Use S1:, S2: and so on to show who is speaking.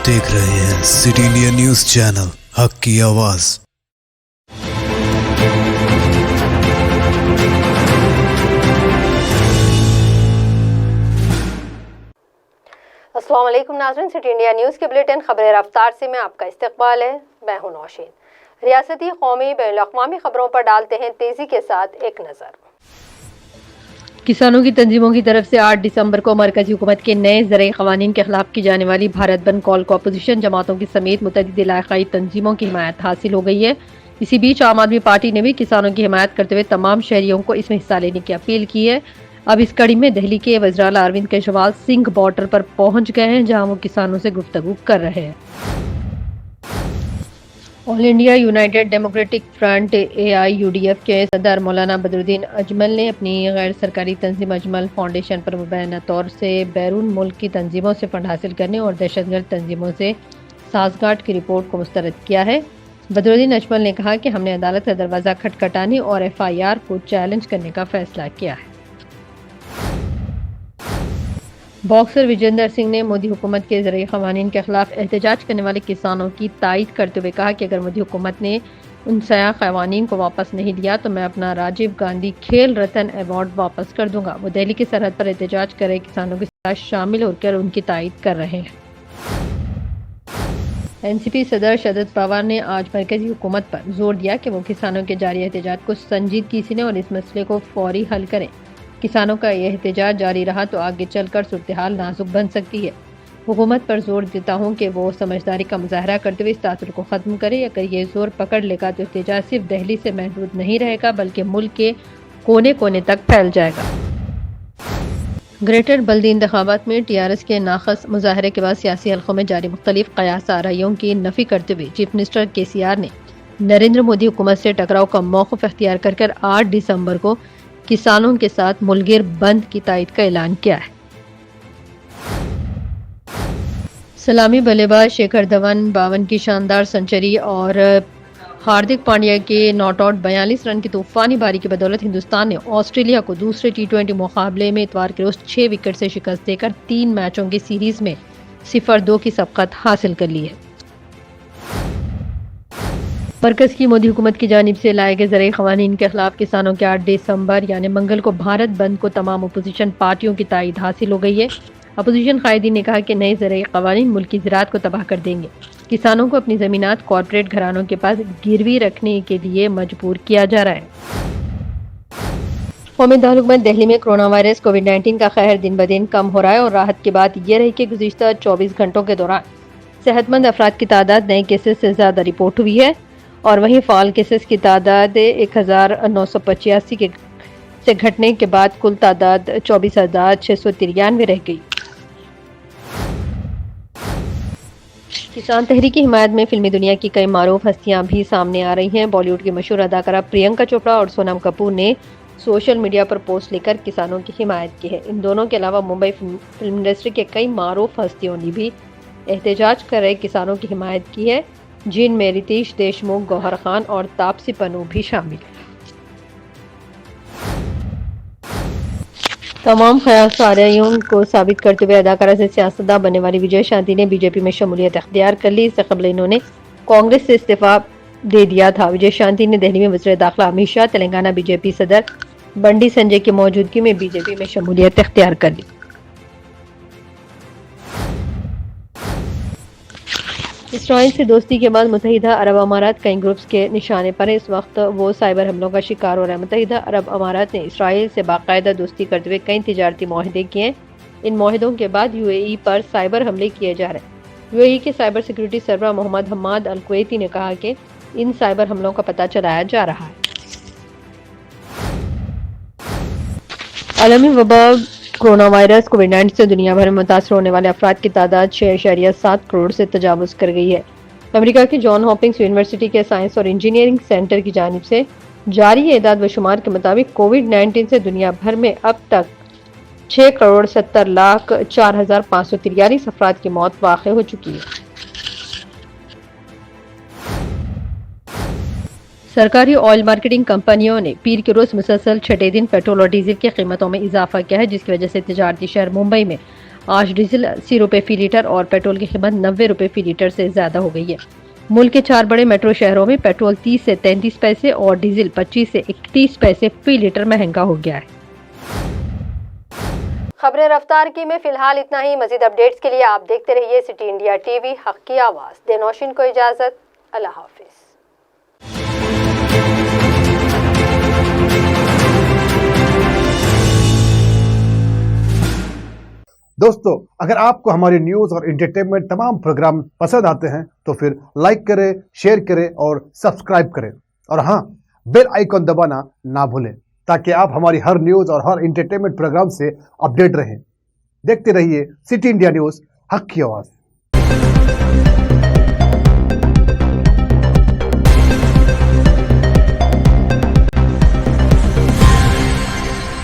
S1: دیکھ رہے ہیں سٹی انڈیا نیوز چینل، حق کی آواز۔
S2: السلام علیکم ناظرین، سٹی انڈیا نیوز کے بلیٹن خبر رفتار سے میں آپ کا استقبال ہے۔ میں ہوں نوشین۔ ریاستی، قومی، بین الاقوامی خبروں پر ڈالتے ہیں تیزی کے ساتھ ایک نظر۔ کسانوں کی تنظیموں کی طرف سے 8 دسمبر کو مرکزی حکومت کے نئے زرعی قوانین کے خلاف کی جانے والی بھارت بند کال کو اپوزیشن جماعتوں کی سمیت متعدد علاقائی تنظیموں کی حمایت حاصل ہو گئی ہے۔ اسی بیچ عام آدمی پارٹی نے بھی کسانوں کی حمایت کرتے ہوئے تمام شہریوں کو اس میں حصہ لینے کی اپیل کی ہے۔ اب اس کڑی میں دہلی کے وزیراعلیٰ اروند کیجریوال سنگھ بارڈر پر پہنچ گئے ہیں، جہاں وہ کسانوں سے گفتگو کر رہے ہیں۔ All India United Democratic Front AIUDF کے صدر مولانا بدرالدین اجمل نے اپنی غیر سرکاری تنظیم اجمل فاؤنڈیشن پر مبینہ طور سے بیرون ملک کی تنظیموں سے فنڈ حاصل کرنے اور دہشت گرد تنظیموں سے سازگارڈ کی رپورٹ کو مسترد کیا ہے۔ بدرالدین اجمل نے کہا کہ ہم نے عدالت کا دروازہ کھٹکھٹانے اور FIR کو چیلنج کرنے کا فیصلہ کیا ہے۔ باکسر وجیندر سنگھ نے مودی حکومت کے زرعی قوانین کے خلاف احتجاج کرنے والے کسانوں کی تائید کرتے ہوئے کہا کہ اگر مودی حکومت نے ان سیاہ قوانین کو واپس نہیں لیا تو میں اپنا راجیو گاندھی کھیل رتن ایوارڈ واپس کر دوں گا۔ وہ دہلی کی سرحد پر احتجاج کر رہے کسانوں کے ساتھ شامل ہو کر ان کی تائید کر رہے ہیں۔ NCP صدر شرد پوار نے آج مرکزی حکومت پر زور دیا کہ وہ کسانوں کے جاری احتجاج کو سنجیدگی سے لیں اور اس مسئلے کو فوری حل کریں۔ کسانوں کا یہ احتجاج جاری رہا تو آگے چل کر صورتحال نازک بن سکتی ہے۔ حکومت پر زور دیتا ہوں کہ وہ سمجھداری کا مظاہرہ کرتے ہوئے اس تعطل کو ختم کرے۔ اگر یہ زور پکڑ لے گا تو احتجاج صرف دہلی سے محدود نہیں رہے گا بلکہ ملک کے کونے کونے تک پھیل جائے گا۔ گریٹر بلدی انتخابات میں TRS کے ناقص مظاہرے کے بعد سیاسی حلقوں میں جاری مختلف قیاس آرائیوں کی نفی کرتے ہوئے چیف منسٹر KCR نے نریندر مودی حکومت سے ٹکراؤ کا موقف اختیار کر 8 دسمبر کو کسانوں کے ساتھ ملگیر بند کی تائید کا اعلان کیا ہے۔ سلامی بلے باز شیکھر دھون 52 کی شاندار سنچری اور ہاردک پانڈیا کے ناٹ آؤٹ 42 رن کی طوفانی باری کی بدولت ہندوستان نے آسٹریلیا کو دوسرے T20 مقابلے میں اتوار کے روز 6 وکٹ سے شکست دے کر 3 میچوں کی سیریز میں 0-2 کی سبقت حاصل کر لی ہے۔ مرکز کی مودی حکومت کی جانب سے لائے گئے زرعی قوانین کے خلاف کسانوں کے 8 دسمبر یعنی منگل کو بھارت بند کو تمام اپوزیشن پارٹیوں کی تائید حاصل ہو گئی ہے۔ اپوزیشن قائدین نے کہا کہ نئے زرعی قوانین ملک کی زراعت کو تباہ کر دیں گے۔ کسانوں کو اپنی زمینات کارپوریٹ گھرانوں کے پاس گروی رکھنے کے لیے مجبور کیا جا رہا ہے۔ قومی دارالحکومت دہلی میں کورونا وائرس کووڈ-19 کا قہر دن بدن کم ہو رہا ہے اور راحت کی بات یہ رہی کہ گزشتہ 24 گھنٹوں کے دوران صحت مند افراد کی تعداد نئے کیسز سے زیادہ رپورٹ ہوئی ہے اور وہیں فعال کیسز کی تعداد 1985 سے گھٹنے کے بعد کل تعداد 24,693 رہ گئی۔ کسان تحریک کی حمایت میں فلمی دنیا کی کئی معروف ہستیاں بھی سامنے آ رہی ہیں۔ بالی ووڈ کی مشہور اداکارہ پرینکا چوپڑا اور سونم کپور نے سوشل میڈیا پر پوسٹ لے کر کسانوں کی حمایت کی ہے۔ ان دونوں کے علاوہ ممبئی فلم انڈسٹری کے کئی معروف ہستیوں نے بھی احتجاج کر رہے کسانوں کی حمایت کی ہے، جن میں رتیش دیشمکھ، گوہر خان اور تاپسی پنو بھی شامل ہیں۔ تمام قیاس آرائیوں کو ثابت کرتے ہوئے اداکارہ سے سیاستداں بننے والی وجے شانتی نے BJP میں شمولیت اختیار کر لی۔ اس سے قبل انہوں نے کانگریس سے استعفیٰ دے دیا تھا۔ وجے شانتی نے دہلی میں وزیر داخلہ امت شاہ، تلنگانہ BJP صدر بنڈی سنجے کی موجودگی میں BJP میں شمولیت اختیار کر لی۔ اسرائیل سے دوستی کے بعد متحدہ عرب امارات کئی گروپس کے نشانے پر ہے۔ اس وقت وہ سائبر حملوں کا شکار ہو رہا ہے۔ متحدہ عرب امارات نے اسرائیل سے باقاعدہ دوستی کرتے ہوئے کئی تجارتی معاہدے کیے ہیں۔ ان معاہدوں کے بعد UAE پر سائبر حملے کیے جا رہے ہیں۔ UAE کے سائبر سیکورٹی سربراہ محمد حماد الکویتی نے کہا کہ ان سائبر حملوں کا پتہ چلایا جا رہا ہے۔ عالمی وبا کورونا وائرس کووڈ-19 سے دنیا بھر میں متاثر ہونے والے افراد کی تعداد 6.7 کروڑ سے تجاوز کر گئی ہے۔ امریکہ کی جان ہاپکنس یونیورسٹی کے سائنس اور انجینئرنگ سینٹر کی جانب سے جاری اعداد و شمار کے مطابق کووڈ-19 سے دنیا بھر میں اب تک 6,70,04,543 افراد کی موت واقع ہو چکی ہے۔ سرکاری آئل مارکیٹنگ کمپنیوں نے پیر کے روز مسلسل چھٹے دن پیٹرول اور ڈیزل کی قیمتوں میں اضافہ کیا ہے، جس کی وجہ سے تجارتی شہر ممبئی میں آج ڈیزل 80 روپے فی لیٹر اور پیٹرول کی قیمت 90 روپے فی لیٹر سے زیادہ ہو گئی ہے۔ ملک کے 4 بڑے میٹرو شہروں میں پیٹرول 30 سے 33 پیسے اور ڈیزل 25 سے 31 پیسے فی لیٹر مہنگا ہو گیا ہے۔ خبریں رفتار کی میں فی الحال اتنا ہی۔ مزید اپڈیٹس کے لیے آپ دیکھتے رہیے سٹی انڈیا ٹی وی، حق کی آواز۔ دے نوشین کو اجازت، اللہ حافظ۔
S3: دوستو، اگر آپ کو ہماری نیوز اور انٹرٹینمنٹ تمام پروگرام پسند آتے ہیں تو پھر لائک کریں، شیئر کریں اور سبسکرائب کریں، اور ہاں، بیل آئیکن دبانا نہ بھولیں تاکہ آپ ہماری ہر نیوز اور ہر انٹرٹینمنٹ پروگرام سے اپڈیٹ رہیں۔ دیکھتے رہیے سٹی انڈیا نیوز، حق کی آواز۔